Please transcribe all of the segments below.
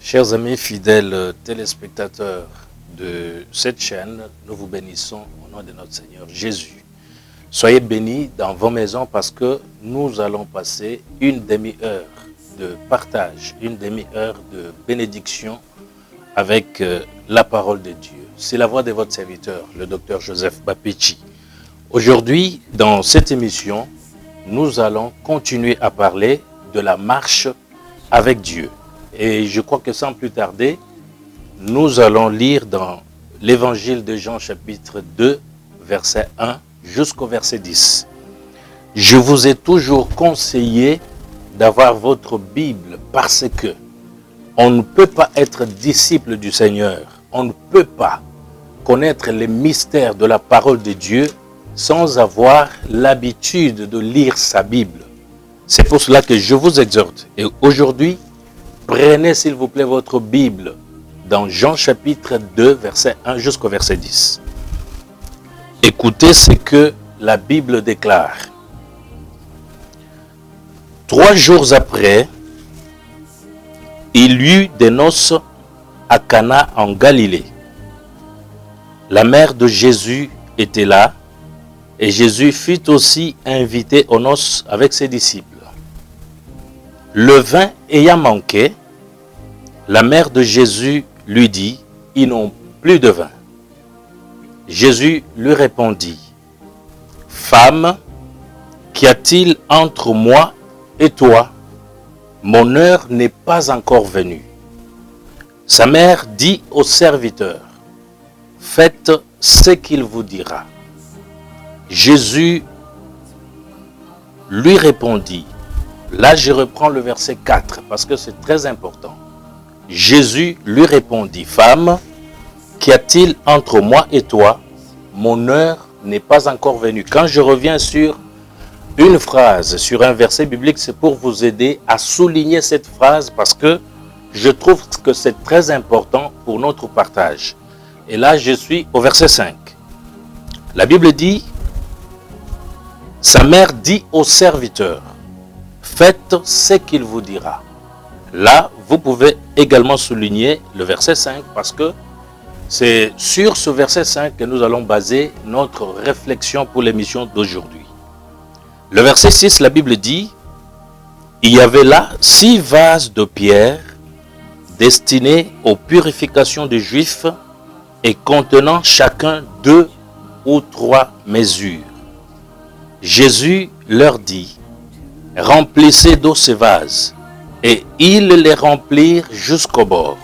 Chers amis fidèles téléspectateurs de cette chaîne, nous vous bénissons au nom de notre Seigneur Jésus. Soyez bénis dans vos maisons parce que nous allons passer une demi-heure de partage, une demi-heure de bénédiction avec la parole de Dieu. C'est la voix de votre serviteur, le docteur Joseph Bapichi. Aujourd'hui, dans cette émission, nous allons continuer à parler de la marche avec Dieu. Et je crois que sans plus tarder, nous allons lire dans l'évangile de Jean chapitre 2, verset 1 jusqu'au verset 10. Je vous ai toujours conseillé d'avoir votre Bible parce que on ne peut pas être disciple du Seigneur, on ne peut pas connaître les mystères de la parole de Dieu sans avoir l'habitude de lire sa Bible. C'est pour cela que je vous exhorte. Et aujourd'hui, prenez s'il vous plaît votre Bible dans Jean chapitre 2, verset 1 jusqu'au verset 10. Écoutez ce que la Bible déclare. 3 jours après, il y eut des noces à Cana en Galilée. La mère de Jésus était là et Jésus fut aussi invité aux noces avec ses disciples. Le vin ayant manqué, la mère de Jésus lui dit, « Ils n'ont plus de vin. » Jésus lui répondit, « Femme, qu'y a-t-il entre moi et toi? Mon heure n'est pas encore venue. » Sa mère dit au serviteur, « Faites ce qu'il vous dira. » Jésus lui répondit, là je reprends le verset 4 parce que c'est très important. Jésus lui répondit, « Femme, qu'y a-t-il entre moi et toi? Mon heure n'est pas encore venue. » Quand je reviens sur une phrase, sur un verset biblique, c'est pour vous aider à souligner cette phrase parce que je trouve que c'est très important pour notre partage. Et là, je suis au verset 5. La Bible dit, sa mère dit au serviteur, « Faites ce qu'il vous dira. » Là, vous pouvez également souligner le verset 5 parce que c'est sur ce verset 5 que nous allons baser notre réflexion pour l'émission d'aujourd'hui. Le verset 6, la Bible dit, « Il y avait là 6 vases de pierre destinés aux purifications des Juifs et contenant chacun 2 ou 3 mesures. Jésus leur dit, « Remplissez d'eau ces vases. » Et ils les remplirent jusqu'au bord.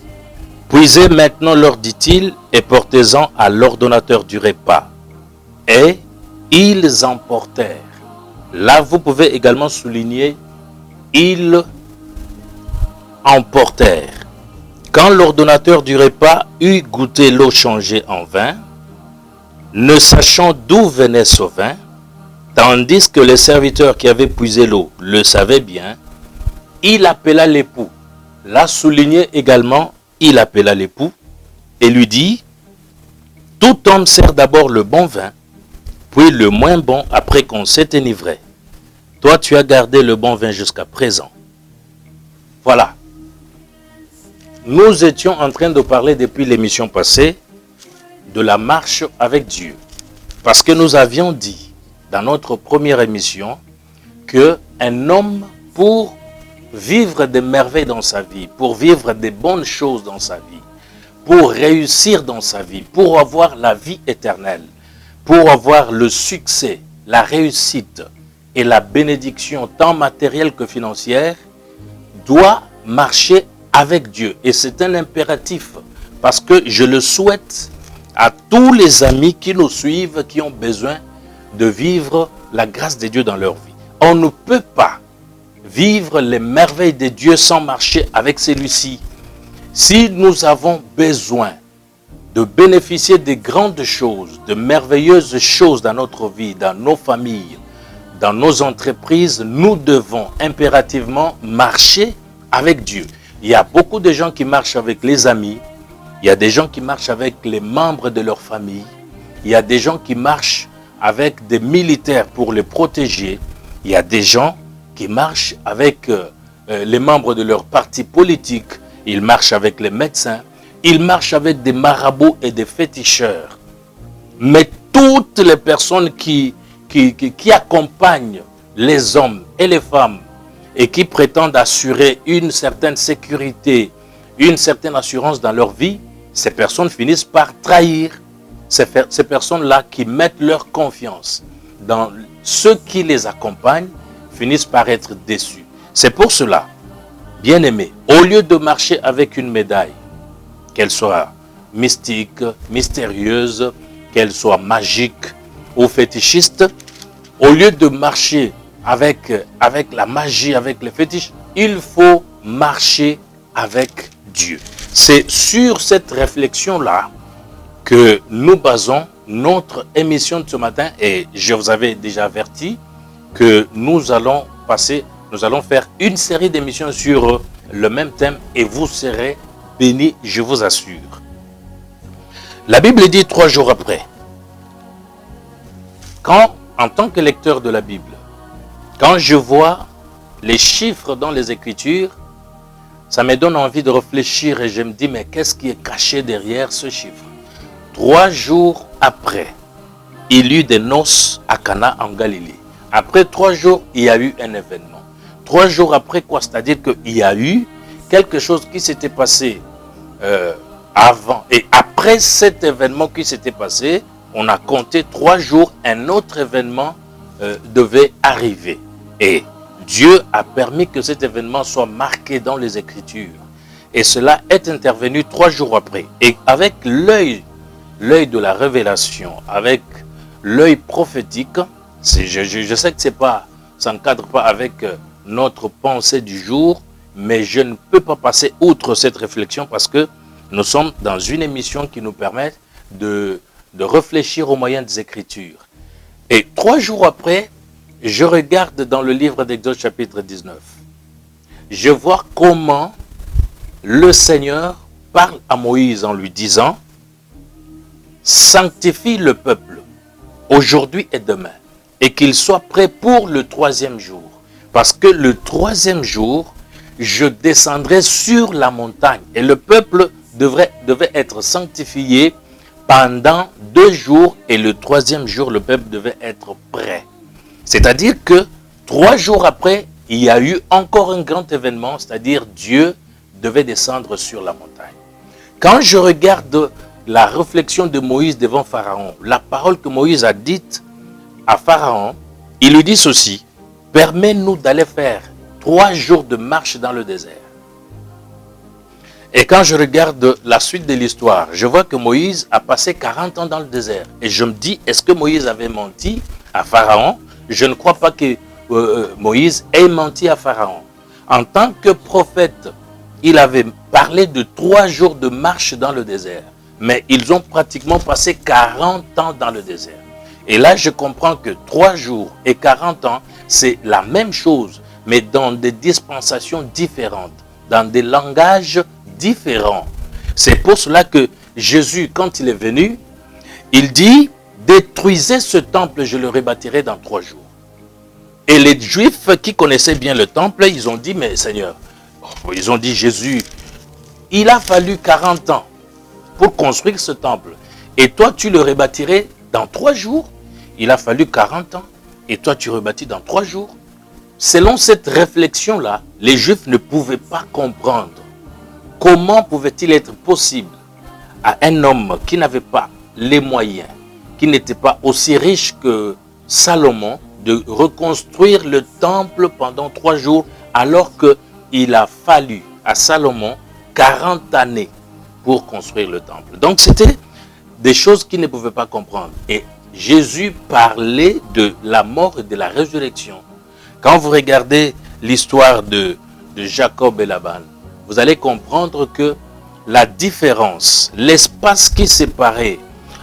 « Puisez maintenant, leur dit-il, et portez-en à l'ordonnateur du repas. » Et ils emportèrent. Là, vous pouvez également souligner, ils emportèrent. Quand l'ordonnateur du repas eut goûté l'eau changée en vin, ne sachant d'où venait ce vin, tandis que les serviteurs qui avaient puisé l'eau le savaient bien, il appela l'époux. Là, souligné également, il appela l'époux et lui dit, « Tout homme sert d'abord le bon vin, puis le moins bon après qu'on s'est enivré. Toi, tu as gardé le bon vin jusqu'à présent. » Voilà. Nous étions en train de parler depuis l'émission passée de la marche avec Dieu. Parce que nous avions dit dans notre première émission qu'un homme, pour vivre des merveilles dans sa vie, pour vivre des bonnes choses dans sa vie, pour réussir dans sa vie, pour avoir la vie éternelle, pour avoir le succès, la réussite et la bénédiction tant matérielle que financière, doit marcher avec Dieu. Et c'est un impératif parce que je le souhaite à tous les amis qui nous suivent, qui ont besoin de vivre la grâce de Dieu dans leur vie. On ne peut pas vivre les merveilles de Dieu sans marcher avec celui-ci. Si nous avons besoin de bénéficier des grandes choses, de merveilleuses choses dans notre vie, dans nos familles, dans nos entreprises, nous devons impérativement marcher avec Dieu. Il y a beaucoup de gens qui marchent avec les amis, il y a des gens qui marchent avec les membres de leur famille, il y a des gens qui marchent avec des militaires pour les protéger, il y a des gens qui marchent avec les membres de leur parti politique, il marche avec les médecins, il marche avec des marabouts et des féticheurs. Mais toutes les personnes qui accompagnent les hommes et les femmes et qui prétendent assurer une certaine sécurité, une certaine assurance dans leur vie, ces personnes finissent par trahir. Ces personnes-là qui mettent leur confiance dans ceux qui les accompagnent finissent par être déçus. C'est pour cela, bien aimé, au lieu de marcher avec une médaille, qu'elle soit mystique, mystérieuse, qu'elle soit magique ou fétichiste, au lieu de marcher avec la magie, avec les fétiches, il faut marcher avec Dieu. C'est sur cette réflexion-là que nous basons notre émission de ce matin, et je vous avais déjà averti que nous allons faire une série d'émissions sur le même thème et vous serez bénis, je vous assure. La Bible dit 3 jours après, en tant que lecteur de la Bible, quand je vois les chiffres dans les Écritures, ça me donne envie de réfléchir et je me dis, mais qu'est-ce qui est caché derrière ce chiffre? 3 jours après, il y eut des noces à Cana en Galilée. Après 3 jours, il y a eu un événement. 3 jours après quoi? C'est-à-dire qu'il y a eu quelque chose qui s'était passé avant. Et après cet événement qui s'était passé, on a compté 3 jours, un autre événement devait arriver. Et Dieu a permis que cet événement soit marqué dans les Écritures. Et cela est intervenu 3 jours après. Et avec l'œil de la révélation, avec l'œil prophétique, je sais que ça ne cadre pas avec notre pensée du jour, mais je ne peux pas passer outre cette réflexion parce que nous sommes dans une émission qui nous permet de réfléchir aux moyens des Écritures. Et 3 jours après, je regarde dans le livre d'Exode chapitre 19. Je vois comment le Seigneur parle à Moïse en lui disant « Sanctifie le peuple aujourd'hui et demain, et qu'il soit prêt pour le 3e jour. Parce que le 3e jour, je descendrai sur la montagne. » Et le peuple devait être sanctifié pendant 2 jours, et le 3e jour, le peuple devait être prêt. C'est-à-dire que 3 jours après, il y a eu encore un grand événement, c'est-à-dire Dieu devait descendre sur la montagne. Quand je regarde la réflexion de Moïse devant Pharaon, la parole que Moïse a dite à Pharaon, il lui dit ceci: « Permets-nous d'aller faire 3 jours de marche dans le désert. » Et quand je regarde la suite de l'histoire, je vois que Moïse a passé 40 ans dans le désert. Et je me dis, est-ce que Moïse avait menti à Pharaon? Je ne crois pas que Moïse ait menti à Pharaon. En tant que prophète, il avait parlé de 3 jours de marche dans le désert. Mais ils ont pratiquement passé 40 ans dans le désert. Et là, je comprends que 3 jours et 40 ans, c'est la même chose, mais dans des dispensations différentes, dans des langages différents. C'est pour cela que Jésus, quand il est venu, il dit, détruisez ce temple, je le rebâtirai dans 3 jours. Et les Juifs qui connaissaient bien le temple, ils ont dit, mais Seigneur, ils ont dit, Jésus, il a fallu 40 ans pour construire ce temple. Et toi, tu le rebâtirais dans 3 jours. Il a fallu 40 ans. Et toi, tu rebâtis dans 3 jours. Selon cette réflexion-là, les Juifs ne pouvaient pas comprendre. Comment pouvait-il être possible à un homme qui n'avait pas les moyens, qui n'était pas aussi riche que Salomon, de reconstruire le temple pendant 3 jours, alors qu'il a fallu à Salomon 40 années pour construire le temple. Donc c'était des choses qu'il ne pouvait pas comprendre. Et Jésus parlait de la mort et de la résurrection. Quand vous regardez l'histoire de Jacob et Laban, vous allez comprendre que la différence, l'espace qui séparait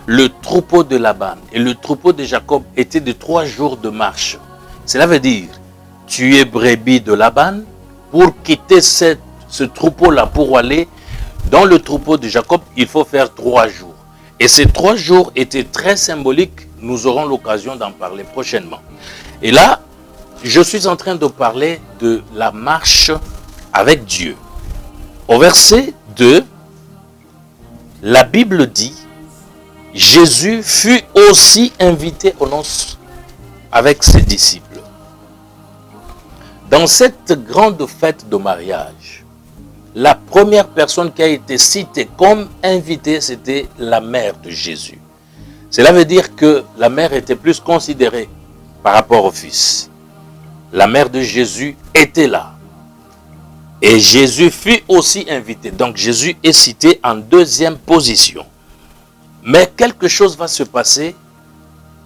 le troupeau de Laban et le troupeau de Jacob était de 3 jours de marche. Cela veut dire, tu es brebis de Laban, pour quitter ce troupeau-là, pour aller dans le troupeau de Jacob, il faut faire 3 jours. Et ces 3 jours étaient très symboliques, nous aurons l'occasion d'en parler prochainement. Et là, je suis en train de parler de la marche avec Dieu. Au verset 2, la Bible dit, Jésus fut aussi invité aux noces avec ses disciples. Dans cette grande fête de mariage, la première personne qui a été citée comme invitée, c'était la mère de Jésus. Cela veut dire que la mère était plus considérée par rapport au fils. La mère de Jésus était là. Et Jésus fut aussi invité. Donc Jésus est cité en deuxième position. Mais quelque chose va se passer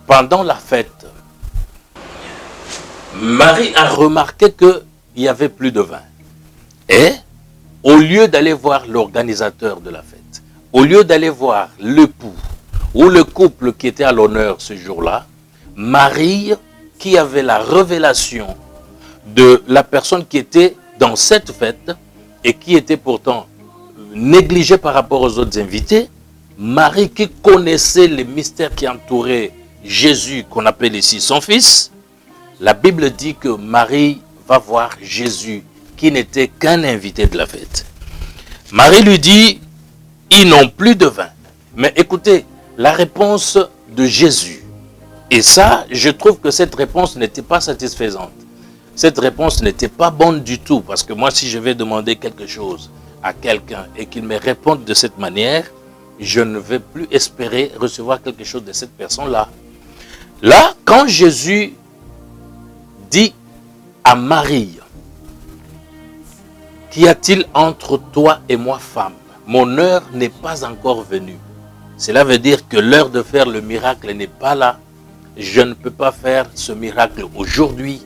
pendant la fête. Marie a remarqué qu'il n'y avait plus de vin. Et au lieu d'aller voir l'organisateur de la fête, au lieu d'aller voir l'époux ou le couple qui était à l'honneur ce jour-là, Marie, qui avait la révélation de la personne qui était dans cette fête et qui était pourtant négligée par rapport aux autres invités, Marie qui connaissait les mystères qui entouraient Jésus, qu'on appelle ici son fils, la Bible dit que Marie va voir Jésus, qui n'était qu'un invité de la fête. Marie lui dit, ils n'ont plus de vin. Mais écoutez, la réponse de Jésus, et ça, je trouve que cette réponse n'était pas satisfaisante. Cette réponse n'était pas bonne du tout, parce que moi, si je vais demander quelque chose à quelqu'un et qu'il me réponde de cette manière, je ne vais plus espérer recevoir quelque chose de cette personne-là. Là, quand Jésus dit à Marie, qu'y a-t-il entre toi et moi, femme? Mon heure n'est pas encore venue. Cela veut dire que l'heure de faire le miracle n'est pas là. Je ne peux pas faire ce miracle aujourd'hui.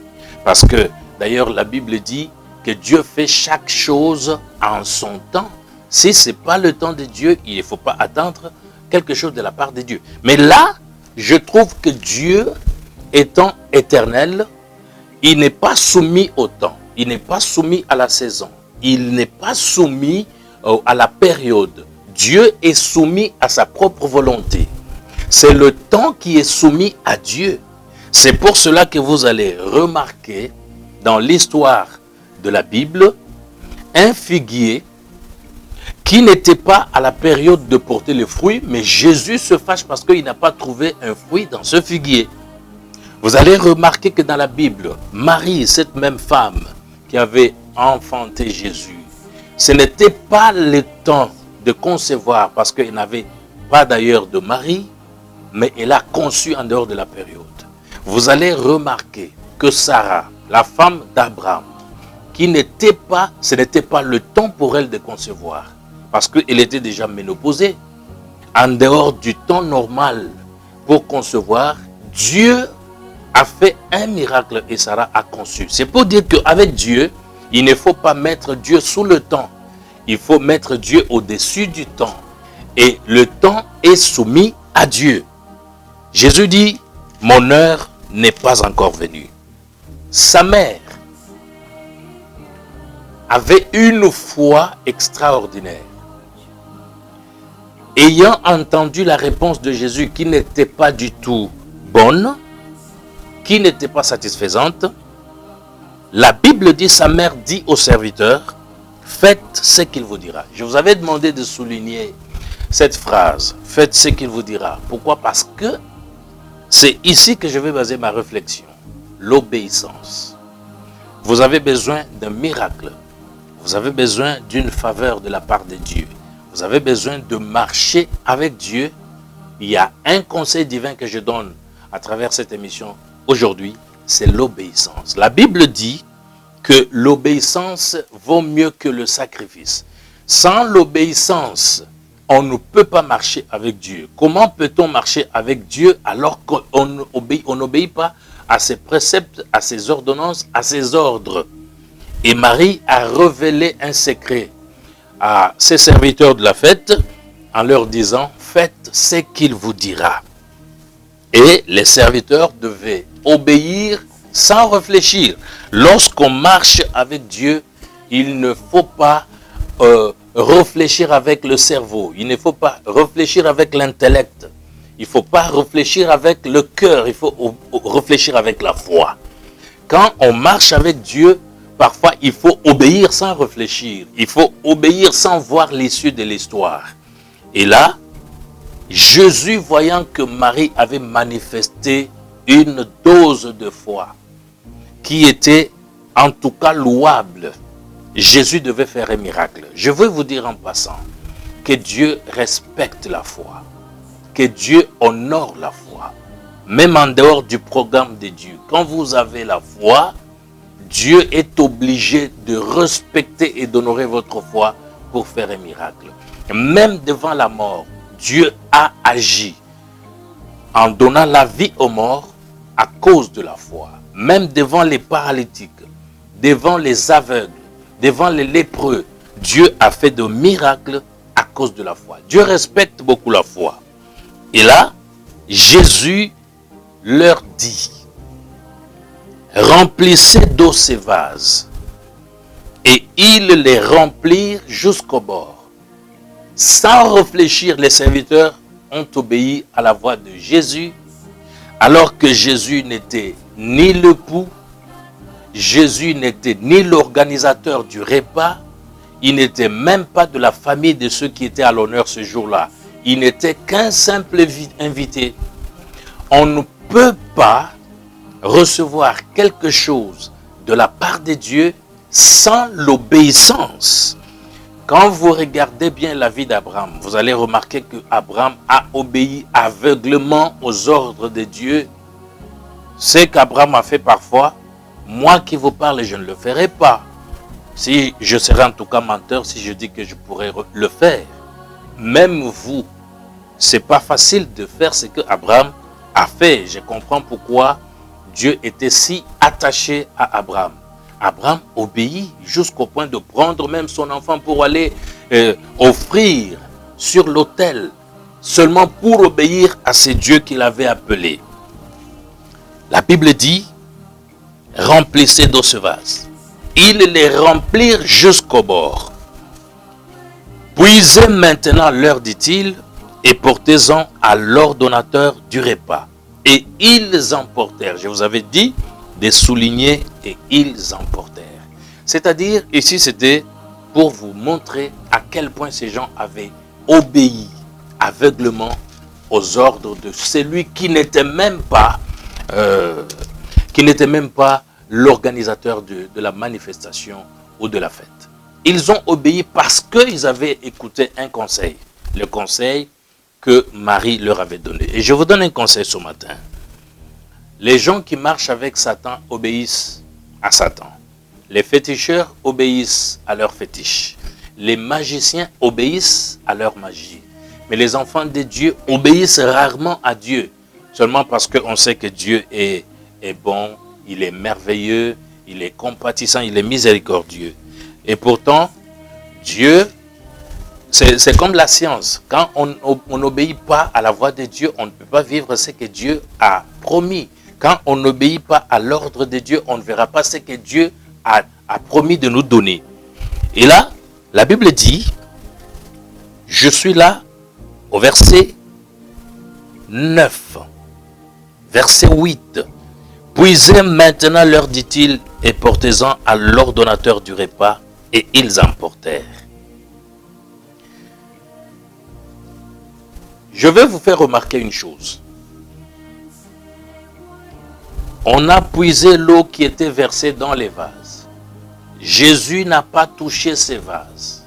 Parce que, d'ailleurs, la Bible dit que Dieu fait chaque chose en son temps. Si ce n'est pas le temps de Dieu, il ne faut pas attendre quelque chose de la part de Dieu. Mais là, je trouve que Dieu, étant éternel, il n'est pas soumis au temps. Il n'est pas soumis à la saison. Il n'est pas soumis à la période. Dieu est soumis à sa propre volonté. C'est le temps qui est soumis à Dieu. C'est pour cela que vous allez remarquer dans l'histoire de la Bible un figuier qui n'était pas à la période de porter le fruit, mais Jésus se fâche parce qu'il n'a pas trouvé un fruit dans ce figuier. Vous allez remarquer que dans la Bible, Marie, cette même femme qui avait enfanté Jésus, ce n'était pas le temps de concevoir parce qu'elle n'avait pas d'ailleurs de mari, mais elle a conçu en dehors de la période. Vous allez remarquer que Sarah, la femme d'Abraham, ce n'était pas le temps pour elle de concevoir, parce qu'elle était déjà ménopausée. En dehors du temps normal pour concevoir, Dieu a fait un miracle et Sarah a conçu. C'est pour dire qu'avec Dieu, il ne faut pas mettre Dieu sous le temps. Il faut mettre Dieu au-dessus du temps. Et le temps est soumis à Dieu. Jésus dit, mon heure n'est pas encore venue. Sa mère avait une foi extraordinaire. Ayant entendu la réponse de Jésus qui n'était pas du tout bonne, qui n'était pas satisfaisante, la Bible dit, sa mère dit au serviteur, faites ce qu'il vous dira. Je vous avais demandé de souligner cette phrase, faites ce qu'il vous dira. Pourquoi? Parce que c'est ici que je vais baser ma réflexion. L'obéissance. Vous avez besoin d'un miracle. Vous avez besoin d'une faveur de la part de Dieu. Vous avez besoin de marcher avec Dieu. Il y a un conseil divin que je donne à travers cette émission aujourd'hui, c'est l'obéissance. La Bible dit que l'obéissance vaut mieux que le sacrifice. Sans l'obéissance, on ne peut pas marcher avec Dieu. Comment peut-on marcher avec Dieu alors qu'on n'obéit pas à ses préceptes, à ses ordonnances, à ses ordres? Et Marie a révélé un secret à ses serviteurs de la fête en leur disant, faites ce qu'il vous dira. Et les serviteurs devaient obéir sans réfléchir. Lorsqu'on marche avec Dieu, il ne faut pas réfléchir avec le cerveau. Il ne faut pas réfléchir avec l'intellect. Il ne faut pas réfléchir avec le cœur. Il faut réfléchir avec la foi. Quand on marche avec Dieu, parfois il faut obéir sans réfléchir. Il faut obéir sans voir l'issue de l'histoire. Et là, Jésus, voyant que Marie avait manifesté une dose de foi qui était en tout cas louable, Jésus devait faire un miracle. Je veux vous dire en passant que Dieu respecte la foi, que Dieu honore la foi, même en dehors du programme de Dieu. Quand vous avez la foi, Dieu est obligé de respecter et d'honorer votre foi pour faire un miracle. Même devant la mort, Dieu a agi en donnant la vie aux morts à cause de la foi. Même devant les paralytiques, devant les aveugles, devant les lépreux, Dieu a fait de miracles à cause de la foi. Dieu respecte beaucoup la foi. Et là, Jésus leur dit, remplissez d'eau ces vases. Et ils les remplirent jusqu'au bord. Sans réfléchir, les serviteurs ont obéi à la voix de Jésus, alors que Jésus n'était ni l'époux, Jésus n'était ni l'organisateur du repas, il n'était même pas de la famille de ceux qui étaient à l'honneur ce jour-là. Il n'était qu'un simple invité. On ne peut pas recevoir quelque chose de la part de Dieu sans l'obéissance. Quand vous regardez bien la vie d'Abraham, vous allez remarquer que Abraham a obéi aveuglement aux ordres de Dieu. Ce qu'Abraham a fait parfois, moi qui vous parle, je ne le ferai pas. Si je serais en tout cas menteur, si je dis que je pourrais le faire. Même vous, c'est pas facile de faire ce que Abraham a fait. Je comprends pourquoi Dieu était si attaché à Abraham. Abraham obéit jusqu'au point de prendre même son enfant pour aller offrir sur l'autel, seulement pour obéir à ce Dieu qu'il avait appelé. La Bible dit, remplissez d'eau ce vase. Ils les remplirent jusqu'au bord. Puisez maintenant, leur dit-il, et portez-en à l'ordonnateur du repas. Et ils emportèrent. Je vous avais dit de souligner et ils emportèrent. C'est-à-dire, ici c'était pour vous montrer à quel point ces gens avaient obéi aveuglement aux ordres de celui qui n'était même pas l'organisateur de la manifestation ou de la fête. Ils ont obéi parce qu'ils avaient écouté un conseil, le conseil que Marie leur avait donné. Et je vous donne un conseil ce matin. Les gens qui marchent avec Satan obéissent à Satan. Les féticheurs obéissent à leurs fétiches. Les magiciens obéissent à leur magie. Mais les enfants de Dieu obéissent rarement à Dieu. Seulement parce qu'on sait que Dieu est bon, il est merveilleux, il est compatissant, il est miséricordieux. Et pourtant, Dieu, c'est comme la science. Quand on n'obéit pas à la voix de Dieu, on ne peut pas vivre ce que Dieu a promis. Quand on n'obéit pas à l'ordre de Dieu, on ne verra pas ce que Dieu a promis de nous donner. Et là, la Bible dit, je suis là au verset 9, verset 8. Puisez maintenant, leur dit-il, et portez-en à l'ordonnateur du repas, et ils emportèrent. Je vais vous faire remarquer une chose. On a puisé l'eau qui était versée dans les vases. Jésus n'a pas touché ces vases.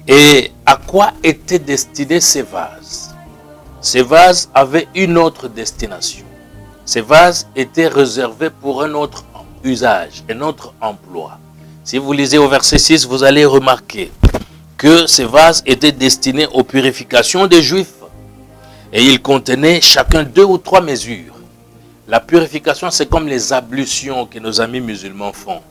Et à quoi étaient destinés ces vases? Ces vases avaient une autre destination. Ces vases étaient réservés pour un autre usage, un autre emploi. Si vous lisez au verset 6, vous allez remarquer que ces vases étaient destinés aux purifications des Juifs. Et ils contenaient chacun 2 ou 3 mesures. La purification, c'est comme les ablutions que nos amis musulmans font.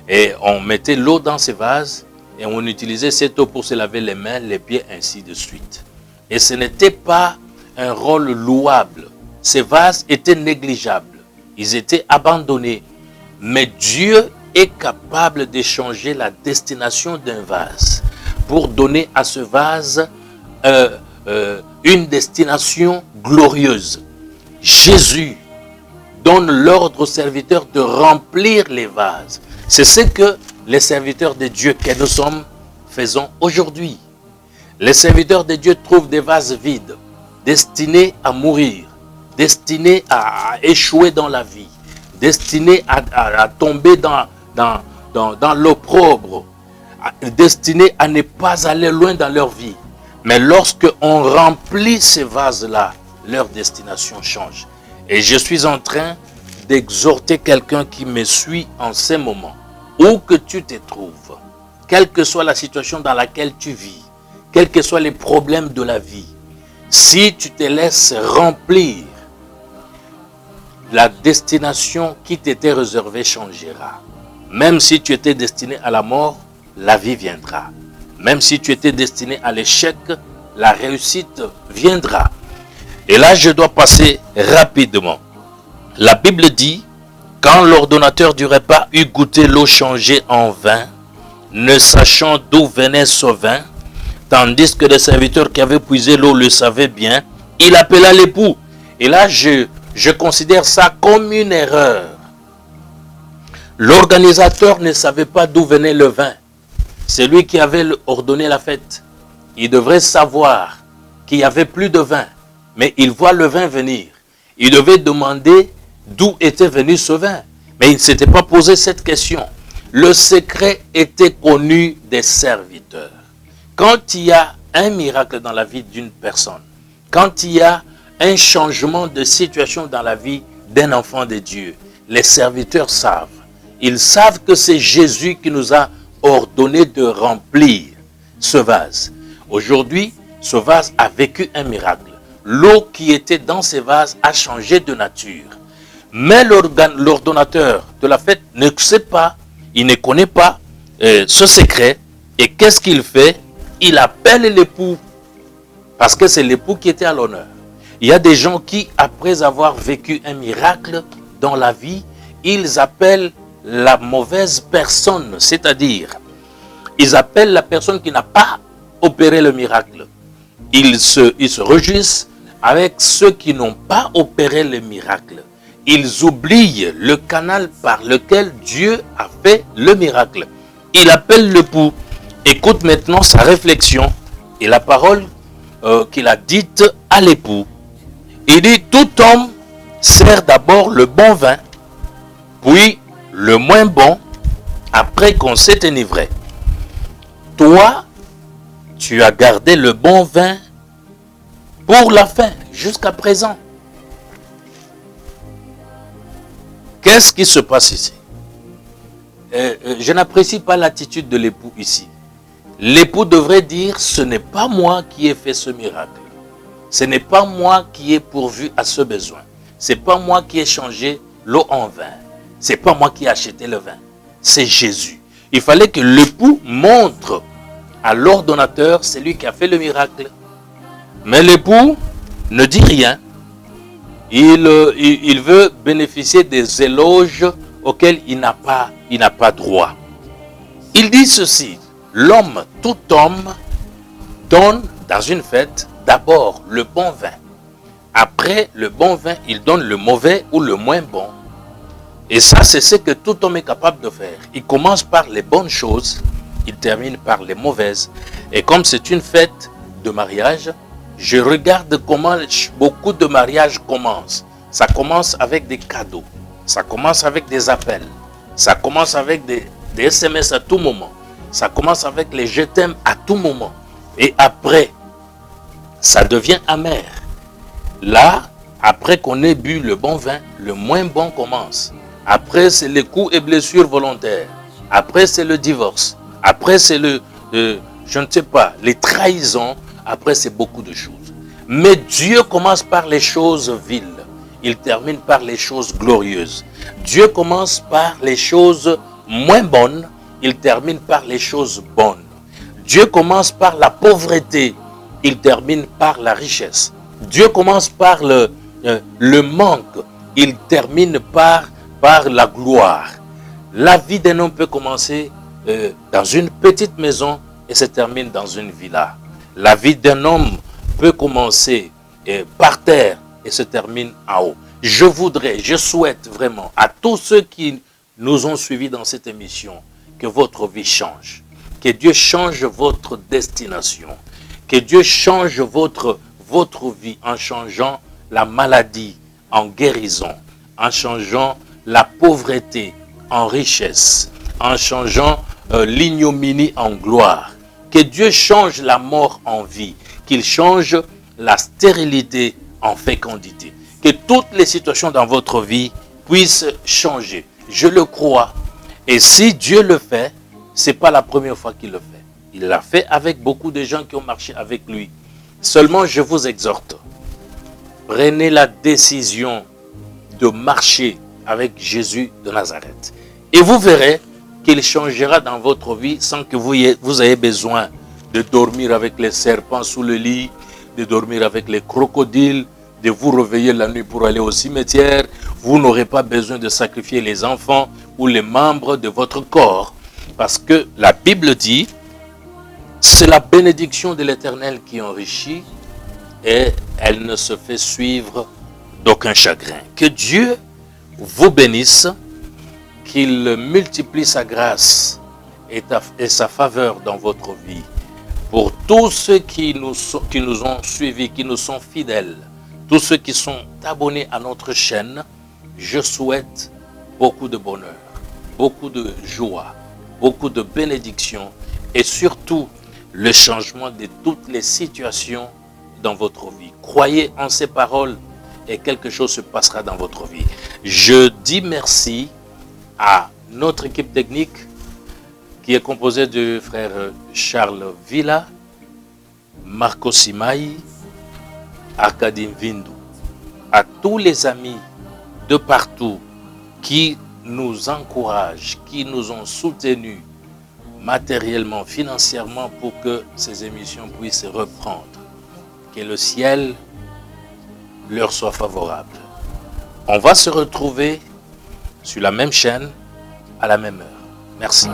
Et on mettait l'eau dans ces vases et on utilisait cette eau pour se laver les mains, les pieds, ainsi de suite. Et ce n'était pas un rôle louable. Ces vases étaient négligeables. Ils étaient abandonnés. Mais Dieu est capable de changer la destination d'un vase pour donner à ce vase une destination glorieuse. Jésus donne l'ordre aux serviteurs de remplir les vases. C'est ce que les serviteurs de Dieu que nous sommes faisons aujourd'hui. Les serviteurs de Dieu trouvent des vases vides, destinés à mourir, destinés à échouer dans la vie, destinés à tomber dans l'opprobre, destinés à ne pas aller loin dans leur vie. Mais lorsque on remplit ces vases-là, leur destination change. Et je suis en train d'exhorter quelqu'un qui me suit en ces moments. Où que tu te trouves, quelle que soit la situation dans laquelle tu vis, quels que soient les problèmes de la vie, si tu te laisses remplir, la destination qui t'était réservée changera. Même si tu étais destiné à la mort, la vie viendra. Même si tu étais destiné à l'échec, la réussite viendra. Et là, je dois passer rapidement. La Bible dit, quand l'ordonnateur du repas eut goûté l'eau changée en vin, ne sachant d'où venait ce vin, tandis que les serviteurs qui avaient puisé l'eau le savaient bien, il appela l'époux. Et là, je considère ça comme une erreur. L'organisateur ne savait pas d'où venait le vin. C'est lui qui avait ordonné la fête. Il devrait savoir qu'il n'y avait plus de vin, mais il voit le vin venir. Il devait demander d'où était venu ce vin. Mais il ne s'était pas posé cette question. Le secret était connu des serviteurs. Quand il y a un miracle dans la vie d'une personne, quand il y a un changement de situation dans la vie d'un enfant de Dieu, les serviteurs savent. Ils savent que c'est Jésus qui nous a ordonné de remplir ce vase. Aujourd'hui, ce vase a vécu un miracle. L'eau qui était dans ce vase a changé de nature. Mais l'ordonnateur de la fête ne sait pas, il ne connaît pas ce secret. Et qu'est-ce qu'il fait? Il appelle l'époux. Parce que c'est l'époux qui était à l'honneur. Il y a des gens qui, après avoir vécu un miracle dans la vie, ils appellent la mauvaise personne. C'est-à-dire, ils appellent la personne qui n'a pas opéré le miracle. Ils se réjouissent avec ceux qui n'ont pas opéré le miracle. Ils oublient le canal par lequel Dieu a fait le miracle. Il appelle l'époux. Écoute maintenant sa réflexion et la parole qu'il a dite à l'époux. Il dit, tout homme sert d'abord le bon vin, puis le moins bon, après qu'on s'est enivré. Toi, tu as gardé le bon vin pour la fin, jusqu'à présent. Qu'est-ce qui se passe ici? Je n'apprécie pas l'attitude de l'époux ici. L'époux devrait dire, ce n'est pas moi qui ai fait ce miracle. Ce n'est pas moi qui ai pourvu à ce besoin. Ce n'est pas moi qui ai changé l'eau en vin. Ce n'est pas moi qui ai acheté le vin. C'est Jésus. Il fallait que l'époux montre à l'ordonnateur, c'est lui qui a fait le miracle. Mais l'époux ne dit rien. Il veut bénéficier des éloges auxquels il n'a pas droit. Il dit ceci, l'homme, tout homme, donne dans une fête d'abord le bon vin. Après le bon vin, il donne le mauvais ou le moins bon. Et ça, c'est ce que tout homme est capable de faire. Il commence par les bonnes choses, il termine par les mauvaises. Et comme c'est une fête de mariage, je regarde comment beaucoup de mariages commencent. Ça commence avec des cadeaux. Ça commence avec des appels. Ça commence avec des SMS à tout moment. Ça commence avec les je t'aime à tout moment. Et après, ça devient amer. Là, après qu'on ait bu le bon vin, le moins bon commence. Après, c'est les coups et blessures volontaires. Après, c'est le divorce. Après, c'est je ne sais pas, les trahisons. Après, c'est beaucoup de choses. Mais Dieu commence par les choses viles. Il termine par les choses glorieuses. Dieu commence par les choses moins bonnes. Il termine par les choses bonnes. Dieu commence par la pauvreté. Il termine par la richesse. Dieu commence par le manque. Il termine par la gloire. La vie d'un homme peut commencer dans une petite maison et se termine dans une villa. La vie d'un homme peut commencer par terre et se termine en haut. Je souhaite vraiment à tous ceux qui nous ont suivis dans cette émission, que votre vie change. Que Dieu change votre destination. Que Dieu change votre vie en changeant la maladie en guérison, en changeant la pauvreté en richesse, en changeant l'ignominie en gloire. Que Dieu change la mort en vie, qu'il change la stérilité en fécondité. Que toutes les situations dans votre vie puissent changer. Je le crois. Et si Dieu le fait, ce n'est pas la première fois qu'il le fait. Il l'a fait avec beaucoup de gens qui ont marché avec lui. Seulement, je vous exhorte, prenez la décision de marcher avec Jésus de Nazareth. Et vous verrez qu'il changera dans votre vie sans que vous ayez besoin de dormir avec les serpents sous le lit, de dormir avec les crocodiles, de vous réveiller la nuit pour aller au cimetière. Vous n'aurez pas besoin de sacrifier les enfants ou les membres de votre corps. Parce que la Bible dit, c'est la bénédiction de l'Éternel qui enrichit et elle ne se fait suivre d'aucun chagrin. Que Dieu vous bénisse, qu'il multiplie sa grâce et sa faveur dans votre vie. Pour tous ceux qui nous ont suivis, qui nous sont fidèles, tous ceux qui sont abonnés à notre chaîne, je souhaite beaucoup de bonheur, beaucoup de joie, beaucoup de bénédictions et surtout le changement de toutes les situations dans votre vie. Croyez en ces paroles et quelque chose se passera dans votre vie. Je dis merci à notre équipe technique qui est composée de frère Charles Villa, Marco Simaï, Arkadim Vindu, à tous les amis de partout qui nous encouragent, qui nous ont soutenus matériellement, financièrement pour que ces émissions puissent reprendre. Que le ciel leur soit favorable. On va se retrouver sur la même chaîne à la même heure. Merci.